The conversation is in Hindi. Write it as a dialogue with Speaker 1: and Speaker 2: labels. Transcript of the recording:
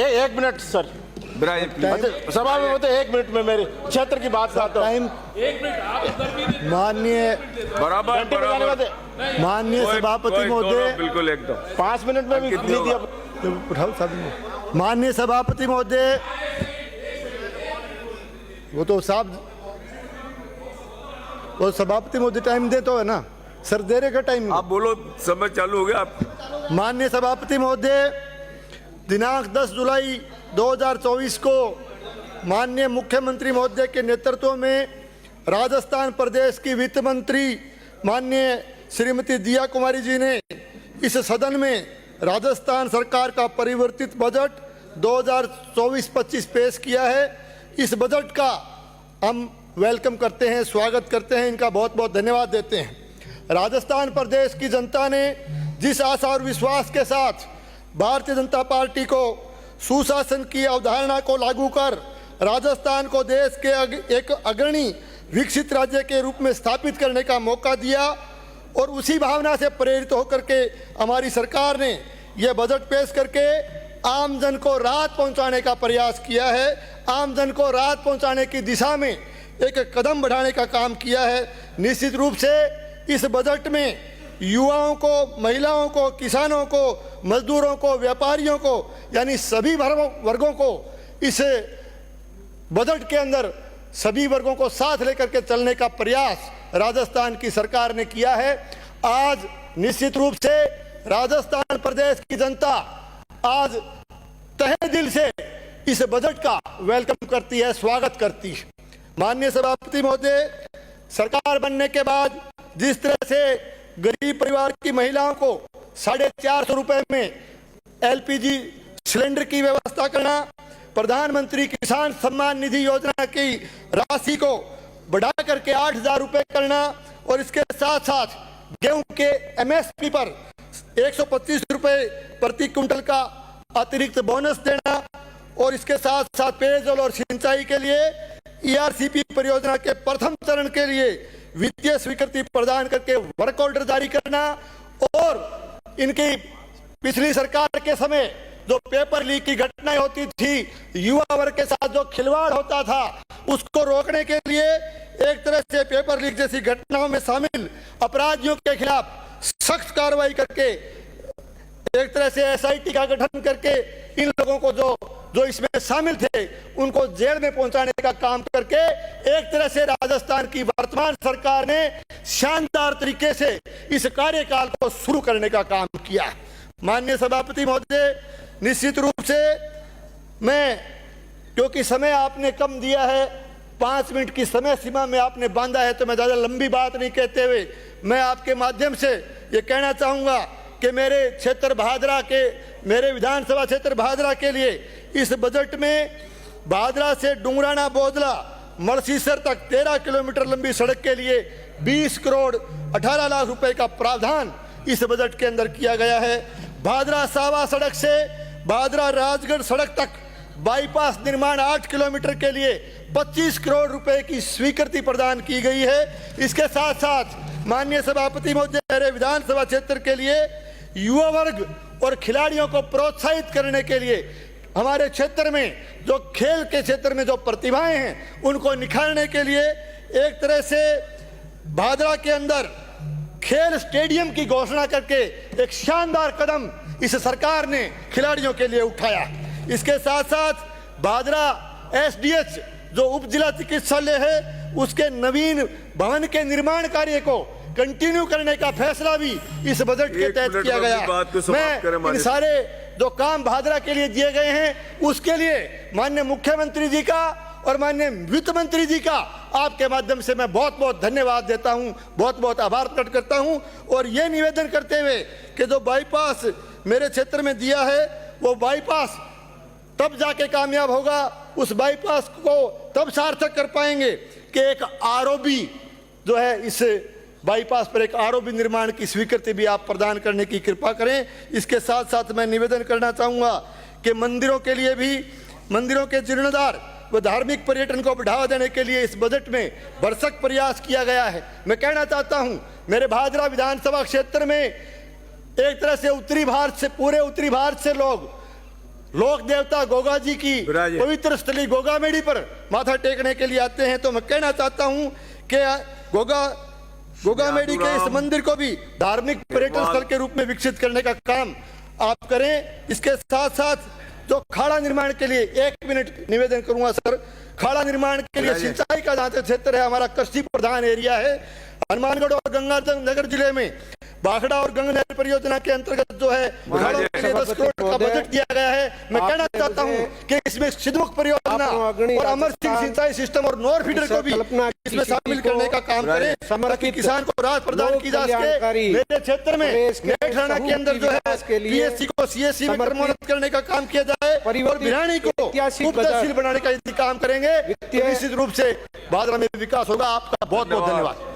Speaker 1: एक मिनट सर, सभा में होते 1 मिनट में मेरे क्षेत्र की बात करता हूँ।
Speaker 2: 1 मिनट आप
Speaker 3: माननीय
Speaker 1: बराबर
Speaker 3: माननीय सभापति महोदय,
Speaker 4: बिल्कुल एकदम
Speaker 1: 5 मिनट में भी नहीं दिया।
Speaker 3: उठाओ साहब। माननीय सभापति महोदय, वो तो साहब वो सभापति महोदय टाइम दे तो है ना सर, दे रहे का टाइम।
Speaker 4: आप बोलो, समय चालू हो गया। आप
Speaker 3: माननीय सभापति महोदय, दिनांक 10 जुलाई 2024 को माननीय मुख्यमंत्री महोदय के नेतृत्व में राजस्थान प्रदेश की वित्त मंत्री माननीय श्रीमती दिया कुमारी जी ने इस सदन में राजस्थान सरकार का परिवर्तित बजट 2024-25 पेश किया है। इस बजट का हम वेलकम करते हैं, स्वागत करते हैं, इनका बहुत बहुत धन्यवाद देते हैं। राजस्थान प्रदेश की जनता ने जिस आशा और विश्वास के साथ भारतीय जनता पार्टी को सुशासन की अवधारणा को लागू कर राजस्थान को देश के एक अग्रणी विकसित राज्य के रूप में स्थापित करने का मौका दिया, और उसी भावना से प्रेरित होकर के हमारी सरकार ने यह बजट पेश करके आम जन को राहत पहुंचाने का प्रयास किया है। आम जन को राहत पहुंचाने की दिशा में एक कदम बढ़ाने का काम किया है। निश्चित रूप से इस बजट में युवाओं को, महिलाओं को, किसानों को, मजदूरों को, व्यापारियों को, यानी सभी वर्गों को इस बजट के अंदर सभी वर्गों को साथ लेकर के चलने का प्रयास राजस्थान की सरकार ने किया है। आज निश्चित रूप से राजस्थान प्रदेश की जनता आज तहे दिल से इस बजट का वेलकम करती है, स्वागत करती है। माननीय सभापति महोदय, सरकार बनने के बाद जिस तरह से गरीब परिवार की महिलाओं को 450 रुपए में LPG सिलेंडर की व्यवस्था करना, प्रधानमंत्री किसान सम्मान निधि योजना की राशि को बढ़ा करके 8,000 रुपए करना, और इसके साथ साथ गेहूं के MSP पर 125 रुपए प्रति क्विंटल का अतिरिक्त बोनस देना, और इसके साथ साथ पेयजल और सिंचाई के लिए ERCP परियोजना के प्रथम चरण के लिए वित्तीय स्वीकृति प्रदान करके वर्क ऑर्डर जारी करना, और इनकी पिछली सरकार के समय जो पेपर लीक की घटनाएं होती थी, युवा वर्ग के साथ जो खिलवाड़ होता था, उसको रोकने के लिए एक तरह से पेपर लीक जैसी घटनाओं में शामिल अपराधियों के खिलाफ सख्त कार्रवाई करके एक तरह से SIT का गठन करके इन लोगों को जो इसमें शामिल थे उनको जेल में पहुंचाने का काम करके एक तरह से राजस्थान की वर्तमान सरकार ने शानदार तरीके से इस कार्यकाल को शुरू करने का काम किया। माननीय सभापति महोदय, निश्चित रूप से मैं, क्योंकि समय आपने कम दिया है, 5 मिनट की समय सीमा में आपने बांधा है, तो मैं ज़्यादा लंबी बात नहीं कहते हुए मैं आपके माध्यम से ये कहना चाहूँगा कि मेरे क्षेत्र भादरा के, मेरे विधानसभा क्षेत्र भादरा के लिए इस बजट में भादरा से डुंगराना बोदला मड़सीसर तक 13 किलोमीटर लंबी सड़क के लिए 20 करोड़ 18 लाख रुपए का प्रावधान इस बजट के अंदर किया गया है। भादरा सावा सड़क से भादरा राजगढ़ सड़क तक बाईपास निर्माण 8 किलोमीटर के लिए 25 करोड़ रुपए की स्वीकृति प्रदान की गई है। इसके साथ साथ माननीय सभापति महोदय, मेरे विधानसभा क्षेत्र के लिए युवा वर्ग और खिलाड़ियों को प्रोत्साहित करने के लिए हमारे क्षेत्र में जो खेल के क्षेत्र में जो प्रतिभाएं हैं उनको निखारने के लिए एक तरह से भादरा के अंदर खेल स्टेडियम की घोषणा करके एक शानदार कदम इस सरकार ने खिलाड़ियों के लिए उठाया। इसके साथ साथ भादरा SDH जो उप जिला चिकित्सालय है उसके नवीन भवन के निर्माण कार्य को कंटिन्यू करने का फैसला भी इस बजट के तहत किया गया। मैं इन सारे जो काम भादरा के लिए दिए गए हैं उसके लिए माननीय मुख्यमंत्री जी का और माननीय वित्त मंत्री जी का आपके माध्यम से मैं बहुत बहुत धन्यवाद देता हूं, बहुत बहुत आभार प्रकट करता हूं, और ये निवेदन करते हुए कि जो बाईपास मेरे क्षेत्र में दिया है वो बाईपास तब जाके कामयाब होगा, उस बाईपास को तब सार्थक कर पाएंगे कि एक ROB जो है, इस बाईपास पर एक ROB निर्माण की स्वीकृति भी आप प्रदान करने की कृपा करें। इसके साथ साथ मैं निवेदन करना चाहूँगा कि मंदिरों के लिए भी, मंदिरों के जीर्णोद्धार व धार्मिक पर्यटन को बढ़ावा देने के लिए इस बजट में भरसक प्रयास किया गया है। मैं कहना चाहता हूँ, मेरे भादरा विधानसभा क्षेत्र में एक तरह से उत्तरी भारत से, पूरे उत्तरी भारत से लोग लोक देवता गोगा जी की
Speaker 4: विराजे।
Speaker 3: पवित्र स्थली गोगा मेड़ी पर माथा टेकने के लिए आते हैं। तो मैं कहना चाहता हूं कि गोगा मेड़ी के इस मंदिर को भी धार्मिक पर्यटन स्थल के रूप में विकसित करने का काम आप करें। इसके साथ साथ जो खाड़ा निर्माण के लिए 1 मिनट निवेदन करूंगा सर, खाड़ा निर्माण के लिए सिंचाई का जहां तक क्षेत्र है, हमारा कृषि प्रधान एरिया है। हनुमानगढ़ और गंगानगर जिले में बाखड़ा और गंगनहर परियोजना के अंतर्गत जो है खाड़ों के लिए 10 करोड़ का बजट दिया गया है। मैं कहना चाहता हूं कि इसमें सिद्धमुख परियोजना और अमर सिंह सिंचाई सिस्टम और नोर फीडर को भी इसमें शामिल करने का काम करें, ताकि किसान को राहत प्रदान की जा सके। मेरे क्षेत्र में नेठ राणा के अंदर जो है पीएससी को सीएससी में क्रमोन्नत करने का काम किया जाए और भिरानी को उपतहसील बनाने का यदि काम करेंगे तो निश्चित रूप से भादरा में विकास होगा। आपका बहुत बहुत धन्यवाद।